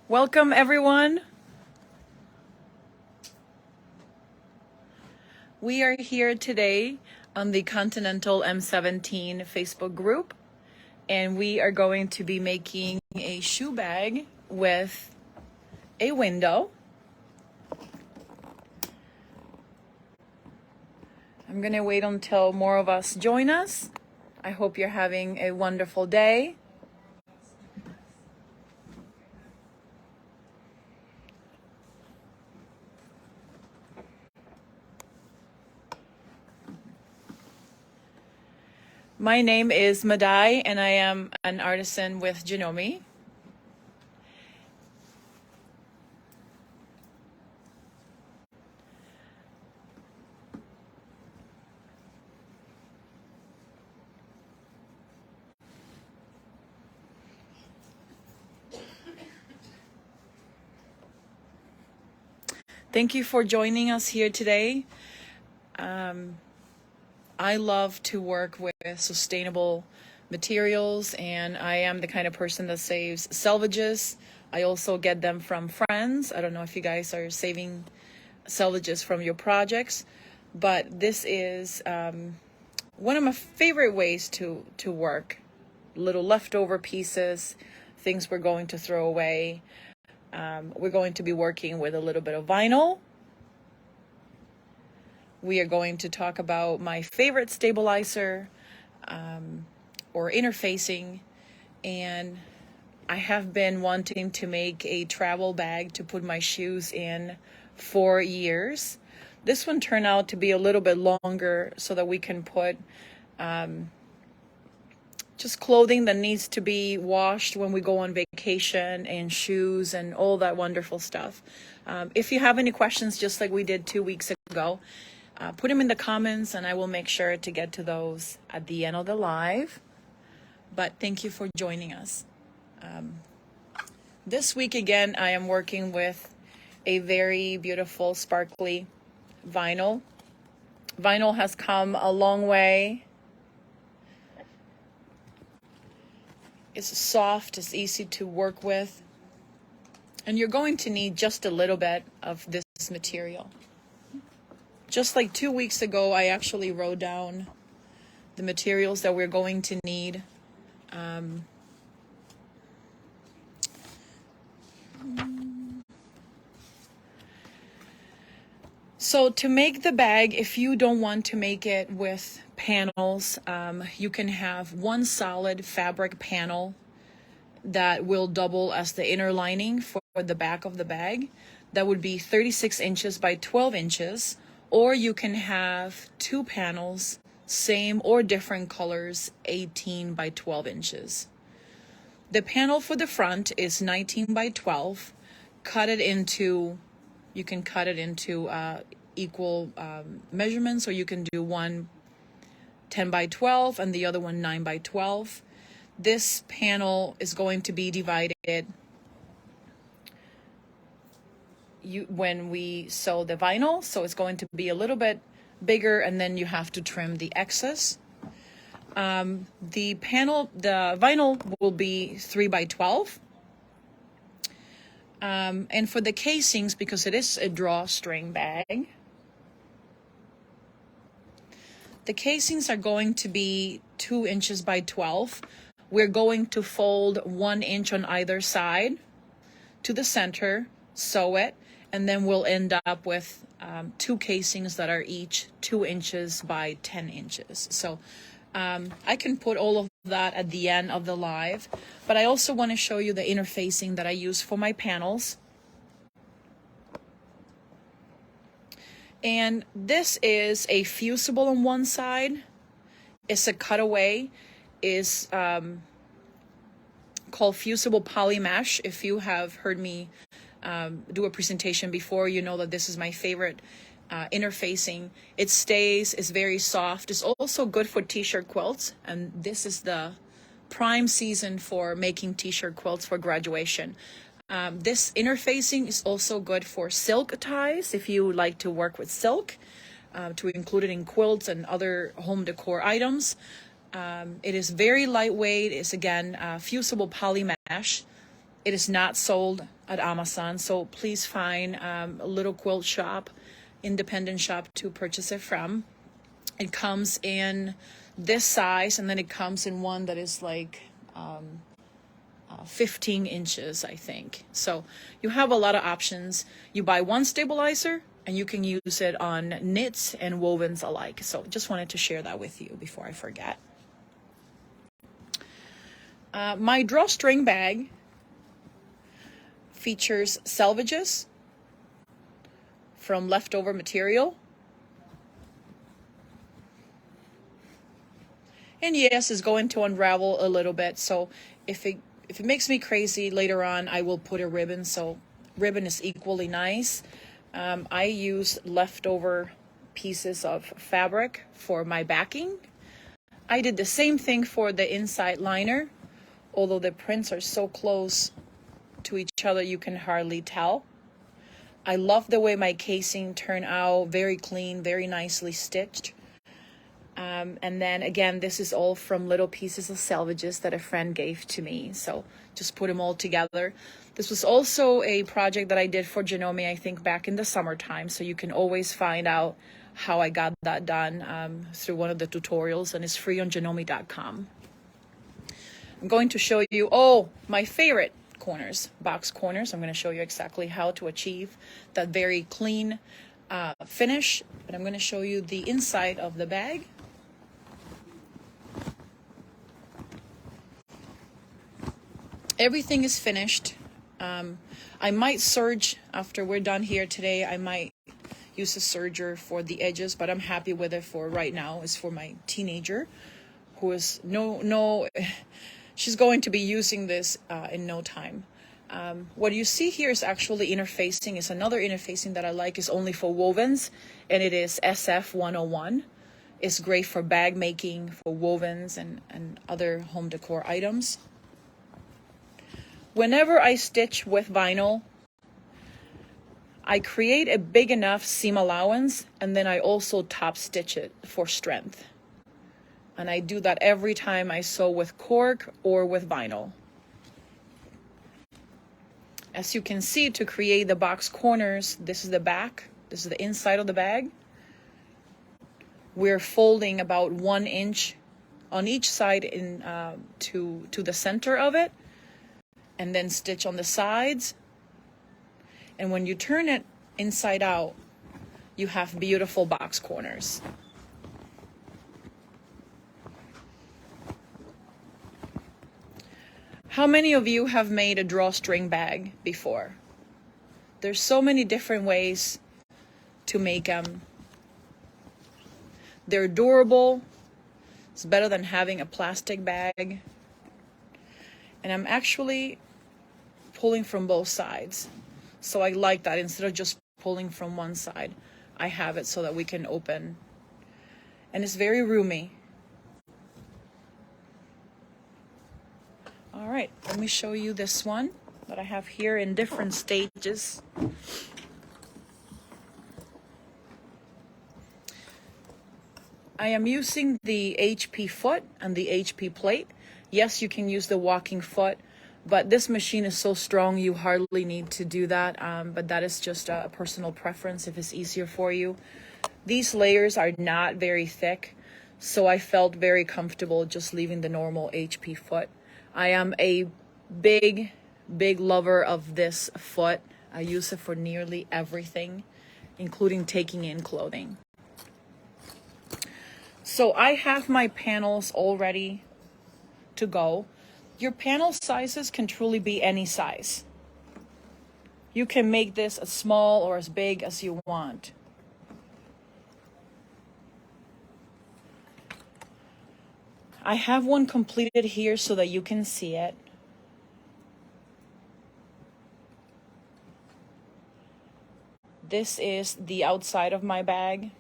Welcome everyone. We are here today on the Continental M17 Facebook group, and we are going to be making a shoe bag with a window. I'm gonna wait until more of us join us. I hope you're having a wonderful day. My name is Maday, and I am an artisan with Janome. Thank you for joining us here today. I love to work with sustainable materials, and I am the kind of person that saves selvedges. I also get them from friends. I don't know if you guys are saving selvedges from your projects, but this is one of my favorite ways to work. Little leftover pieces, things we're going to throw away. We're going to be working with a little bit of vinyl. We are going to talk about my favorite stabilizer or interfacing, and I have been wanting to make a travel bag to put my shoes in for years. This one turned out to be a little bit longer so that we can put just clothing that needs to be washed when we go on vacation, and shoes and all that wonderful stuff. If you have any questions, just like we did 2 weeks ago, put them in the comments and I will make sure to get to those at the end of the live. But thank you for joining us. This week again, I am working with a very beautiful sparkly vinyl. Vinyl has come a long way. It's soft, it's easy to work with, and you're going to need just a little bit of this material. Just like 2 weeks ago, I actually wrote down the materials that we're going to need. So to make the bag, if you don't want to make it with panels, you can have one solid fabric panel that will double as the inner lining for the back of the bag. That would be 36 inches by 12 inches. Or you can have two panels, same or different colors, 18 by 12 inches. The panel for the front is 19 by 12. You can cut it into equal measurements, or you can do one 10 by 12 and the other one 9 by 12. This panel is going to be divided when we sew the vinyl, so it's going to be a little bit bigger, and then you have to trim the excess. The vinyl will be 3 by 12. And for the casings, because it is a drawstring bag, the casings are going to be 2 inches by 12. We're going to fold 1 inch on either side to the center, sew it, and then we'll end up with two casings that are each 2 inches by 10 inches. So I can put all of that at the end of the live, but I also want to show you the interfacing that I use for my panels. And this is a fusible on one side. It's a cutaway. Is called fusible poly mesh. If you have heard me do a presentation before, you know that this is my favorite interfacing. It stays, it's very soft. It's also good for t-shirt quilts, and this is the prime season for making t-shirt quilts for graduation. This interfacing is also good for silk ties if you like to work with silk, to include it in quilts and other home decor items. It is very lightweight. It's again fusible poly mesh. It is not sold at Amazon, so please find a little quilt shop, independent shop to purchase it from. It comes in this size, and then it comes in one that is like 15 inches, I think. So you have a lot of options. You buy one stabilizer and you can use it on knits and wovens alike. So just wanted to share that with you before I forget. My drawstring bag features selvedges from leftover material. And yes, it's going to unravel a little bit. So if it makes me crazy later on, I will put a ribbon. So ribbon is equally nice. I use leftover pieces of fabric for my backing. I did the same thing for the inside liner, although the prints are so close to each other you can hardly tell. I love the way my casing turned out, very clean, very nicely stitched. And then again, this is all from little pieces of selvedges that a friend gave to me. So just put them all together. This was also a project that I did for Janome, I think back in the summertime. So you can always find out how I got that done through one of the tutorials, and it's free on janome.com. I'm going to show you, my favorite corners, box corners. I'm going to show you exactly how to achieve that very clean finish. But I'm going to show you the inside of the bag. Everything is finished. I might serge after we're done here today. I might use a serger for the edges, but I'm happy with it for right now. It's for my teenager, who is she's going to be using this in no time. What you see here is actually interfacing. It's another interfacing that I like. Is only for wovens, and it is SF 101. It's great for bag making, for wovens and other home decor items. Whenever I stitch with vinyl, I create a big enough seam allowance, and then I also top stitch it for strength. And I do that every time I sew with cork or with vinyl. As you can see, to create the box corners, this is the back, this is the inside of the bag. We're folding about 1 inch on each side to the center of it, and then stitch on the sides. And when you turn it inside out, you have beautiful box corners. How many of you have made a drawstring bag before? There's so many different ways to make them. They're durable. It's better than having a plastic bag. And I'm actually pulling from both sides. So I like that. Instead of just pulling from one side, I have it so that we can open. And it's very roomy. All right, let me show you this one that I have here in different stages. I am using the HP foot and the HP plate. Yes, you can use the walking foot, but this machine is so strong you hardly need to do that. But that is just a personal preference if it's easier for you. These layers are not very thick, so I felt very comfortable just leaving the normal HP foot. I am a big lover of this foot. I use it for nearly everything, including taking in clothing. So I have my panels all ready to go. Your panel sizes can truly be any size. You can make this as small or as big as you want. I have one completed here so that you can see it. This is the outside of my bag.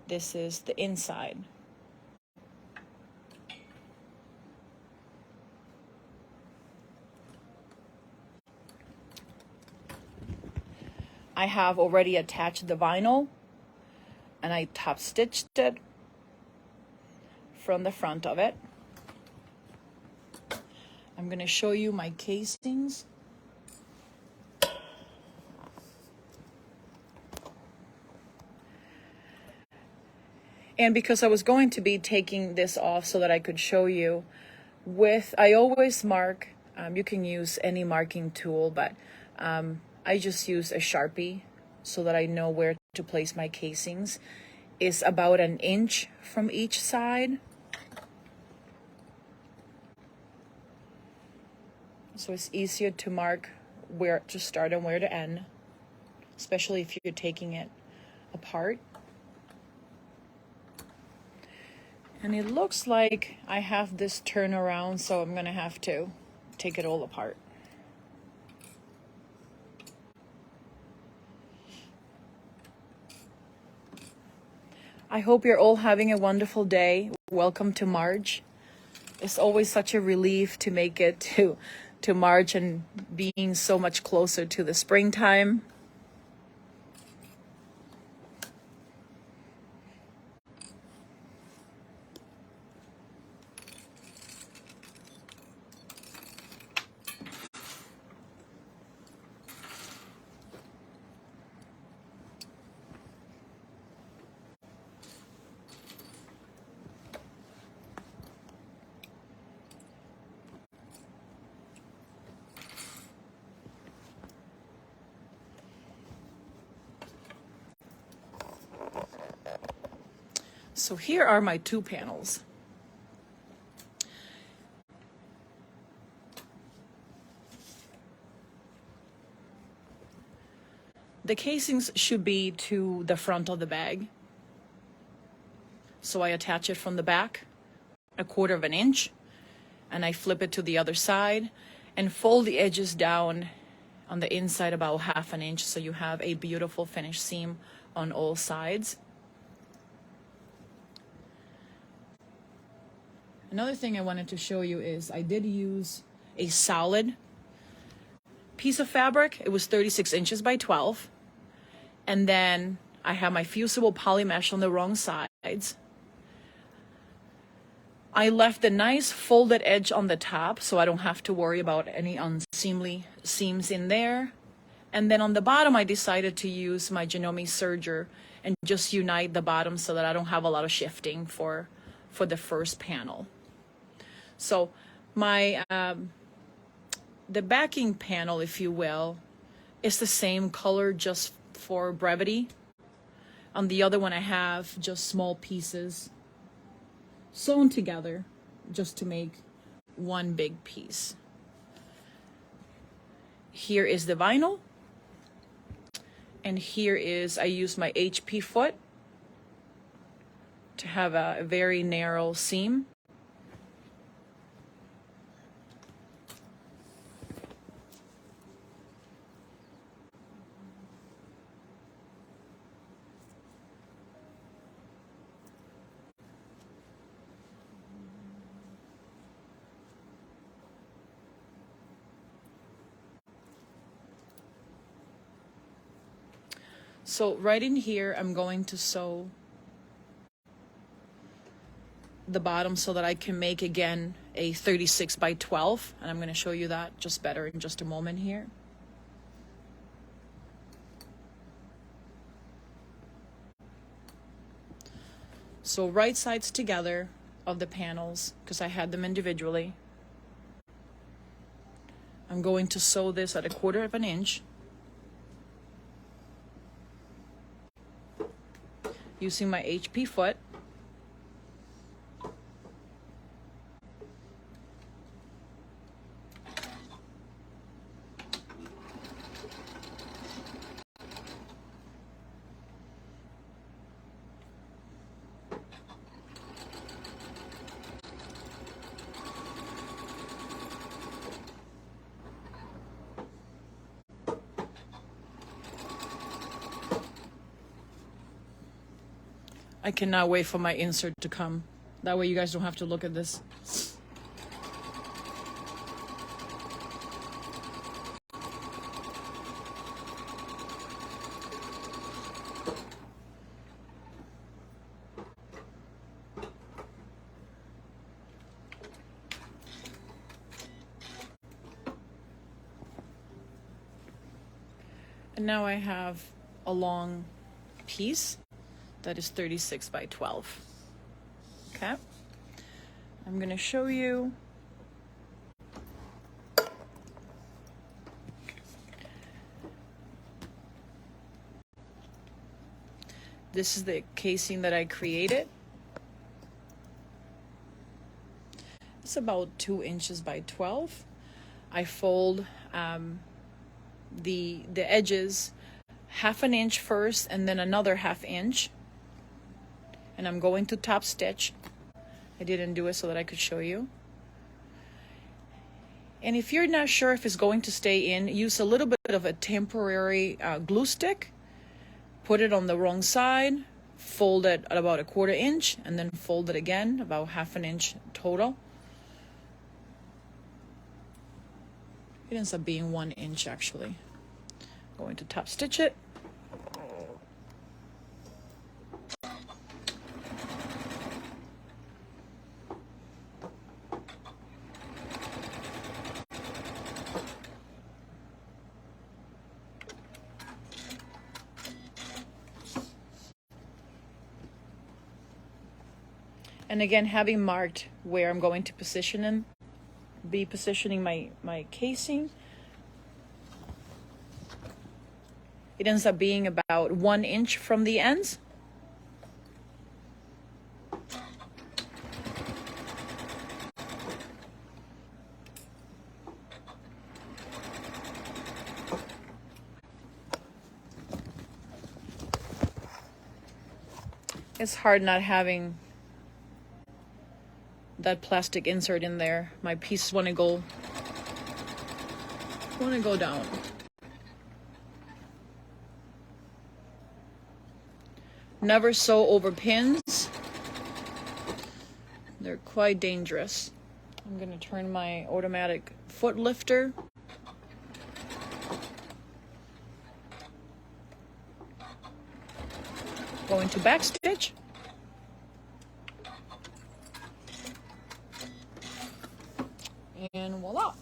This is the inside. I have already attached the vinyl, and I top stitched it from the front of it. I'm going to show you my casings. And because I was going to be taking this off so that I could show you I always mark, you can use any marking tool, but I just use a Sharpie so that I know where to place my casings. It's about 1 inch from each side. So it's easier to mark where to start and where to end, especially if you're taking it apart. And it looks like I have this turnaround, so I'm gonna have to take it all apart. I hope you're all having a wonderful day. Welcome to March. It's always such a relief to make it to March and being so much closer to the springtime. So here are my 2 panels. The casings should be to the front of the bag. So I attach it from the back, 1/4 inch, and I flip it to the other side and fold the edges down on the inside about 1/2 inch so you have a beautiful finished seam on all sides. Another thing I wanted to show you is I did use a solid piece of fabric. It was 36 inches by 12. And then I have my fusible poly mesh on the wrong sides. I left a nice folded edge on the top so I don't have to worry about any unseemly seams in there. And then on the bottom, I decided to use my Janome serger and just unite the bottom so that I don't have a lot of shifting for the first panel. So my the backing panel, if you will, is the same color just for brevity. On the other one, I have just small pieces sewn together just to make one big piece. Here is the vinyl, and here is, I use my HP foot to have a very narrow seam. So right in here, I'm going to sew the bottom so that I can make, again, a 36 by 12. And I'm going to show you that just better in just a moment here. So right sides together of the panels, because I had them individually. I'm going to sew this at 1/4 inch. Using my HP foot. I cannot wait for my insert to come. That way you guys don't have to look at this. And now I have a long piece that is 36 by 12. Okay, I'm gonna show you this is the casing that I created. It's about 2 inches by 12. I fold the edges 1/2 inch first and then another 1/2 inch, and I'm going to top stitch. I didn't do it so that I could show you. And if you're not sure if it's going to stay in, use a little bit of a temporary glue stick, put it on the wrong side, fold it at about 1/4 inch, and then fold it again about 1/2 inch total. It ends up being 1 inch actually. Going to top stitch it. And again, having marked where I'm going to be positioning my casing, it ends up being about 1 inch from the ends. It's hard not having that plastic insert in there. My pieces want to go down. Never sew over pins. They're quite dangerous. I'm going to turn my automatic foot lifter. Going to backstitch. And voila.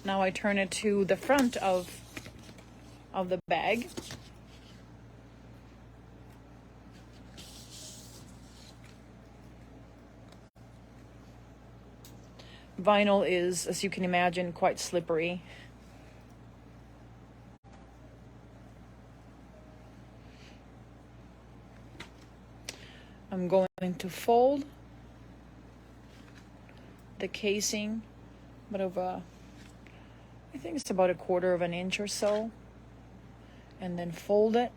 Now I turn it to the front of the bag. Vinyl is, as you can imagine, quite slippery. I'm going to fold the casing, but I think it's about 1/4 inch or so, and then fold it.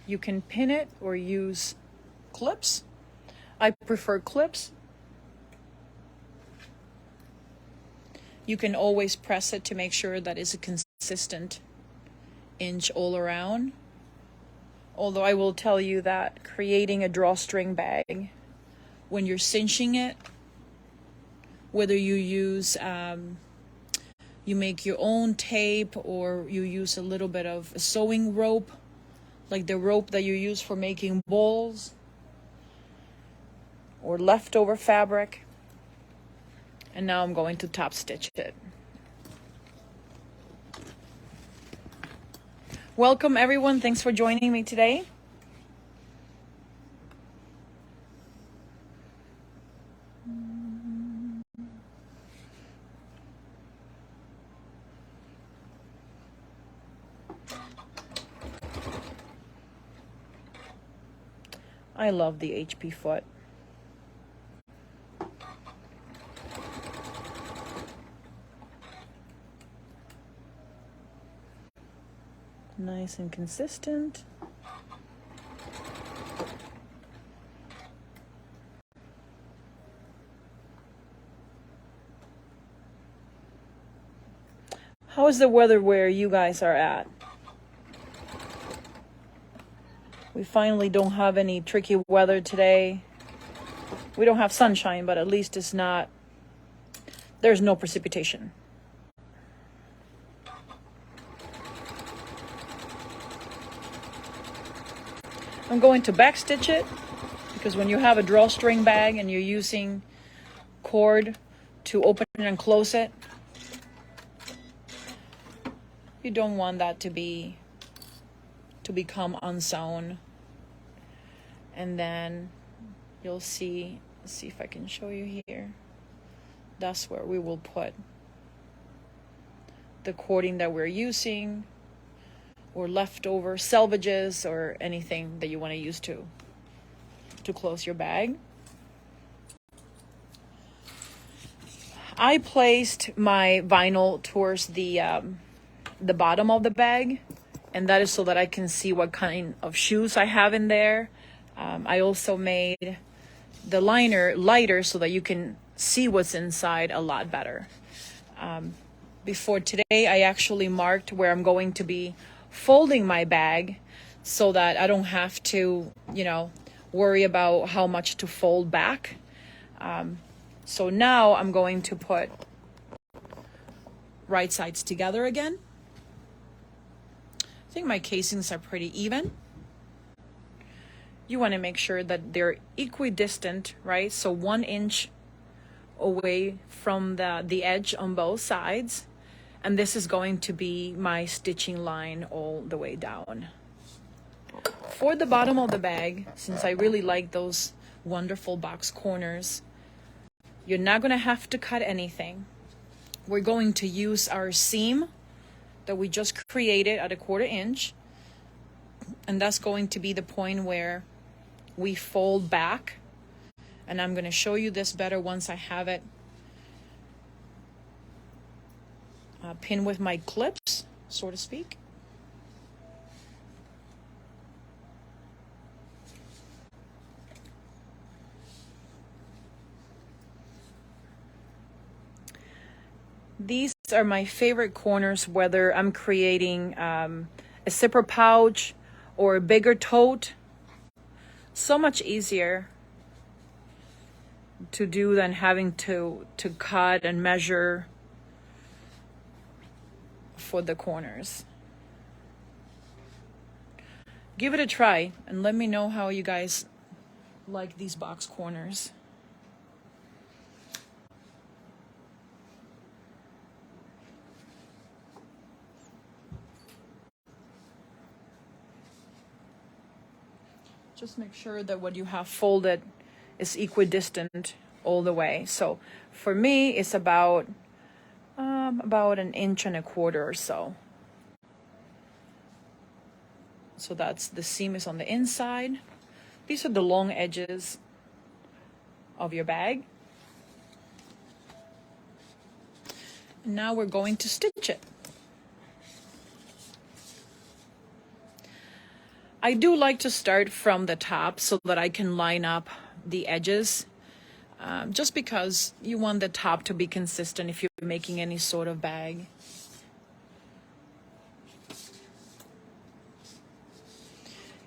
You can pin it or use clips. I prefer clips. You can always press it to make sure that it's a consistent inch all around. Although I will tell you that creating a drawstring bag, when you're cinching it, whether you use, you make your own tape or you use a little bit of sewing rope, like the rope that you use for making bowls, or leftover fabric. And now I'm going to top stitch it. Welcome everyone, thanks for joining me today. I love the HP foot. Nice and consistent. How is the weather where you guys are at? We finally don't have any tricky weather today. We don't have sunshine, but at least it's not, there's no precipitation. I'm going to backstitch it because when you have a drawstring bag and you're using cord to open and close it. You don't want that to become unsewn. And then you'll see, let's see if I can show you here. That's where we will put the cording that we're using, or leftover selvedges, or anything that you want to use to close your bag. I placed my vinyl towards the bottom of the bag, and that is so that I can see what kind of shoes I have in there. I also made the liner lighter so that you can see what's inside a lot better. Before today, I actually marked where I'm going to be folding my bag so that I don't have to, worry about how much to fold back. So now I'm going to put right sides together again. I think my casings are pretty even. You want to make sure that they're equidistant, right? So 1 inch away from the edge on both sides. And this is going to be my stitching line all the way down. For the bottom of the bag, since I really like those wonderful box corners, you're not going to have to cut anything. We're going to use our seam that we just created at 1/4 inch. And that's going to be the point where we fold back. And I'm going to show you this better once I have it pinned with my clips, so to speak. These are my favorite corners, whether I'm creating a zipper pouch or a bigger tote. So much easier to do than having to cut and measure for the corners. Give it a try and let me know how you guys like these box corners. Just make sure that what you have folded is equidistant all the way. So for me, it's about 1.25 inches or so. So that's the seam is on the inside. These are the long edges of your bag. And now we're going to stitch it. I do like to start from the top so that I can line up the edges, just because you want the top to be consistent if you're making any sort of bag.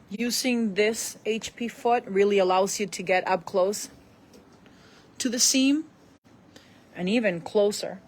Using this HP foot really allows you to get up close to the seam and even closer.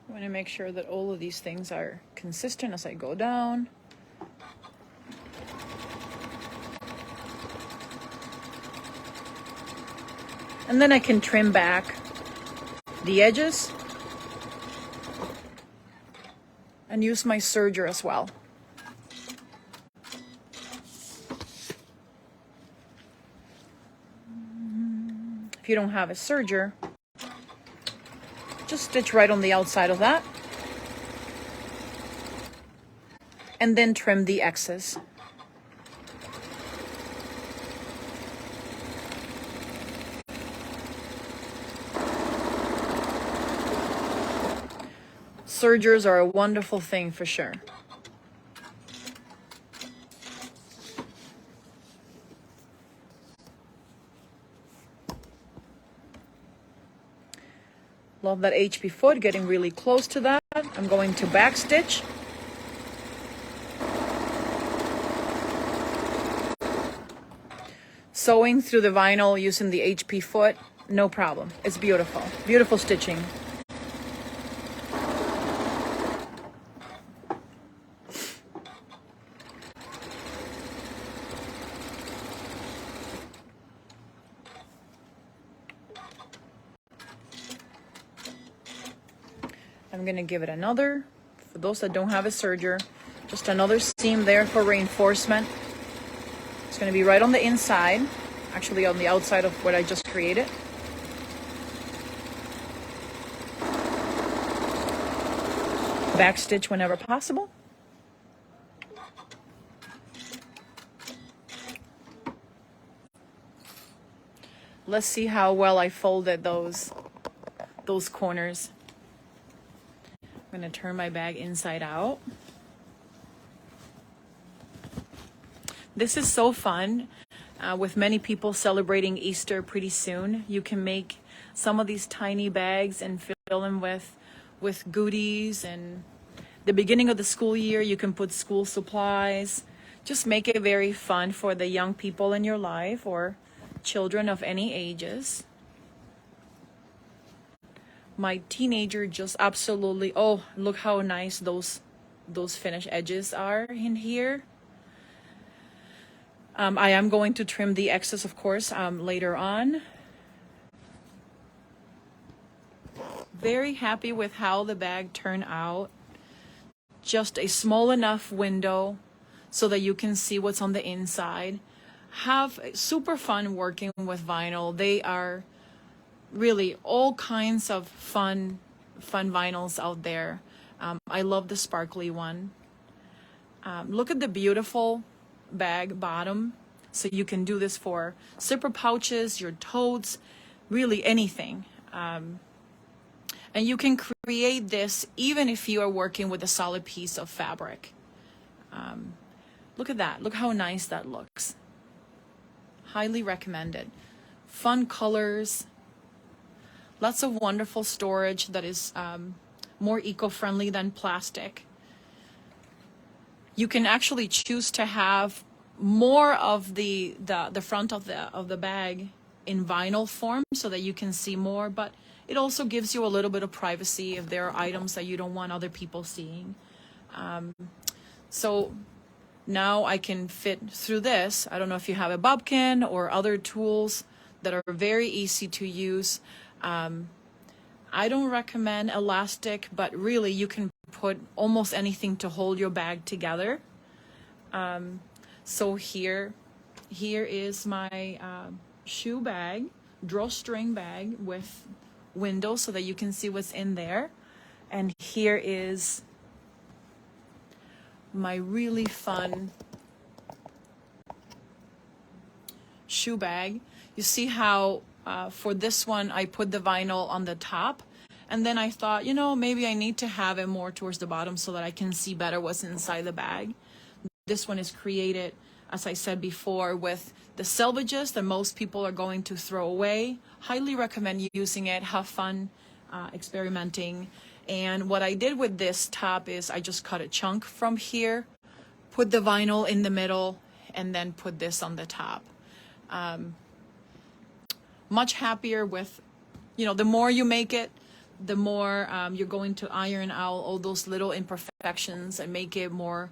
I want to make sure that all of these things are consistent as I go down. And then I can trim back the edges and use my serger as well. If you don't have a serger, just stitch right on the outside of that and then trim the excess. Sergers are a wonderful thing for sure. Love that HP foot, getting really close to that. I'm going to back stitch. Sewing through the vinyl using the HP foot, no problem. It's beautiful. Beautiful stitching. I'm gonna give it another, for those that don't have a serger, just another seam there for reinforcement. It's gonna be right on the inside, actually on the outside of what I just created. Back stitch whenever possible. Let's see how well I folded those corners. I'm going to turn my bag inside out. This is so fun. With many people celebrating Easter pretty soon, you can make some of these tiny bags and fill them with goodies. And the beginning of the school year, you can put school supplies. Just make it very fun for the young people in your life or children of any ages. My teenager just absolutely, oh, look how nice those finished edges are in here. I am going to trim the excess, of course, later on. Very happy with how the bag turned out. Just a small enough window so that you can see what's on the inside. Have super fun working with vinyl. They are really all kinds of fun vinyls out there. I love the sparkly one. Look at the beautiful bag bottom. So you can do this for zipper pouches, your totes, really anything. And you can create this even if you are working with a solid piece of fabric. Look at that. Look how nice that looks. Highly recommended. Fun colors. Lots of wonderful storage that is more eco-friendly than plastic. You can actually choose to have more of the front of the bag in vinyl form so that you can see more, but it also gives you a little bit of privacy if there are items that you don't want other people seeing. So now I can fit through this. I don't know if you have a bobkin or other tools that are very easy to use. I don't recommend elastic, but really you can put almost anything to hold your bag together. So here is my shoe bag, drawstring bag with windows so that you can see what's in there. And here is my really fun shoe bag. You see how for this one I put the vinyl on the top, and then I thought, you know, maybe I need to have it more towards the bottom so that I can see better what's inside the bag. This one is created, as I said before, with the selvedges that most people are going to throw away. Highly recommend using it. Have fun experimenting. And what I did with this top is I just cut a chunk from here, put the vinyl in the middle, and then put this on the top. Much happier with, you know, the more you make it, the more you're going to iron out all those little imperfections and make it more,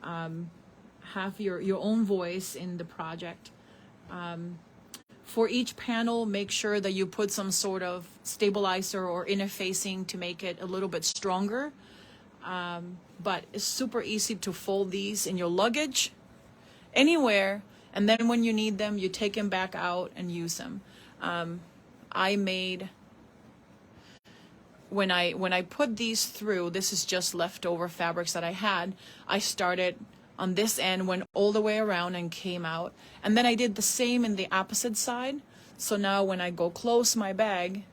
have your own voice in the project. For each panel, make sure that you put some sort of stabilizer or interfacing to make it a little bit stronger. But it's super easy to fold these in your luggage, anywhere, and then when you need them, you take them back out and use them. I made, when I put these through, this is just leftover fabrics that I had. I started on this end, went all the way around and came out. And then I did the same in the opposite side. So now when I go close my bag,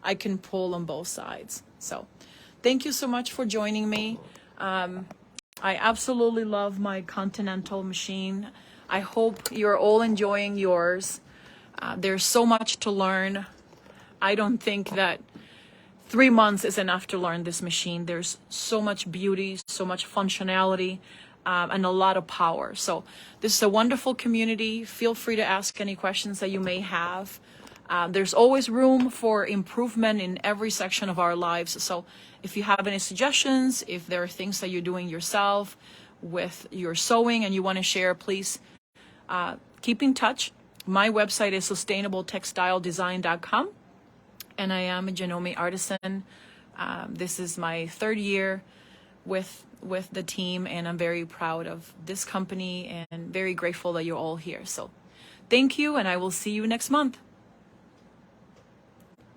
I can pull on both sides. So thank you so much for joining me. I absolutely love my Continental machine. I hope you're all enjoying yours. There's so much to learn. I don't think that 3 months is enough to learn this machine. There's so much beauty, so much functionality, and a lot of power. So this is a wonderful community. Feel free to ask any questions that you may have. There's always room for improvement in every section of our lives. So if you have any suggestions, if there are things that you're doing yourself with your sewing and you want to share, please keep in touch. My website is sustainabletextiledesign.com, and I am a Janome Artisan. This is my 3rd year with the team, and I'm very proud of this company and very grateful that you're all here. So thank you, and I will see you next month.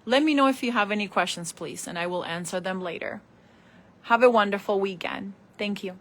Let me know if you have any questions, please, and I will answer them later. Have a wonderful weekend. Thank you.